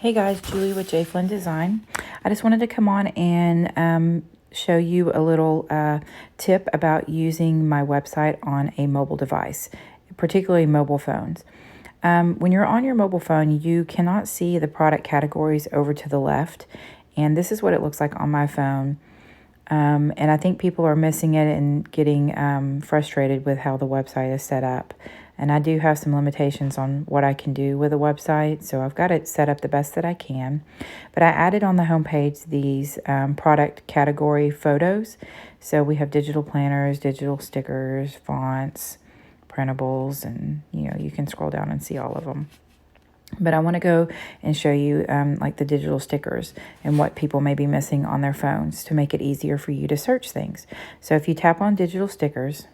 Hey guys, Julie with J Flynn Design. I just wanted to come on and show you a little tip about using my website on a mobile device, particularly mobile phones. When you're on your mobile phone, you cannot see the product categories over to the left, and this is what it looks like on my phone. And I think people are missing it and getting frustrated with how the website is set up. And I do have some limitations on what I can do with a website, so I've got it set up the best that I can. But I added on the homepage these product category photos. So we have digital planners, digital stickers, fonts, printables, and you can scroll down and see all of them. But I want to go and show you like the digital stickers and what people may be missing on their phones to make it easier for you to search things. So if you tap on digital stickers,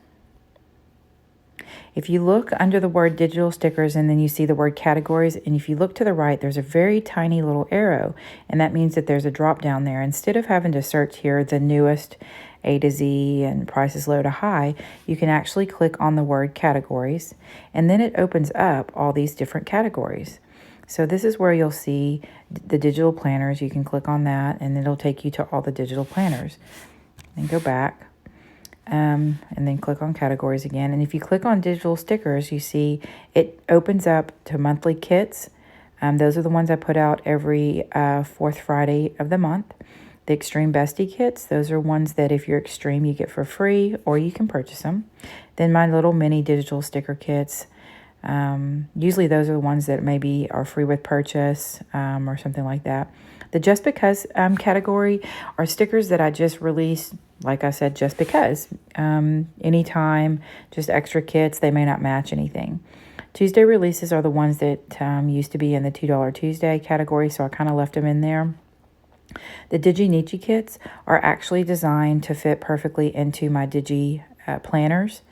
if you look under the word digital stickers and then you see the word categories, and if you look to the right, there's a very tiny little arrow, and that means that there's a drop down there. Instead of having to search here the newest A to Z and prices low to high, you can actually click on the word categories, and then it opens up all these different categories. So this is where you'll see the digital planners. You can click on that and it'll take you to all the digital planners. And go back and then click on categories again. And if you click on digital stickers, you see it opens up to monthly kits. Those are the ones I put out every fourth Friday of the month. The Extreme Bestie kits, those are ones that if you're extreme, you get for free or you can purchase them. Then my little mini digital sticker kits. Usually those are the ones that maybe are free with purchase or something like that. The Just Because category are stickers that I just released, like I said, just because. Anytime, just extra kits, they may not match anything. Tuesday releases are the ones that used to be in the $2 Tuesday category, so I kind of left them in there. The Digi Nietzsche kits are actually designed to fit perfectly into my Digi planners,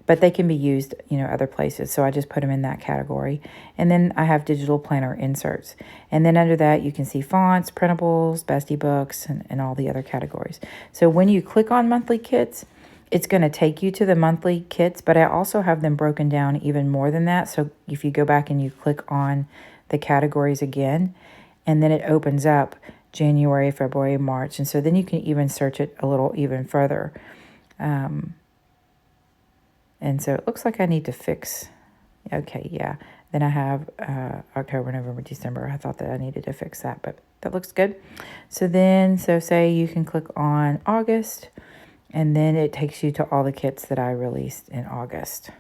but they can be used, other places. So I just put them in that category. And then I have digital planner inserts. And then under that, you can see fonts, printables, Bestie books, and all the other categories. So when you click on monthly kits, it's going to take you to the monthly kits, but I also have them broken down even more than that. So if you go back and you click on the categories again, and then it opens up January, February, March. And so then you can even search it a little even further. And so it looks like I need to fix, okay, yeah. Then I have October, November, December. I thought that I needed to fix that, but that looks good. So say you can click on August, and then it takes you to all the kits that I released in August.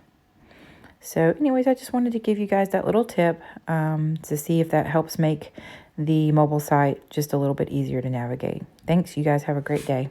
So anyways, I just wanted to give you guys that little tip to see if that helps make the mobile site just a little bit easier to navigate. Thanks. You guys have a great day.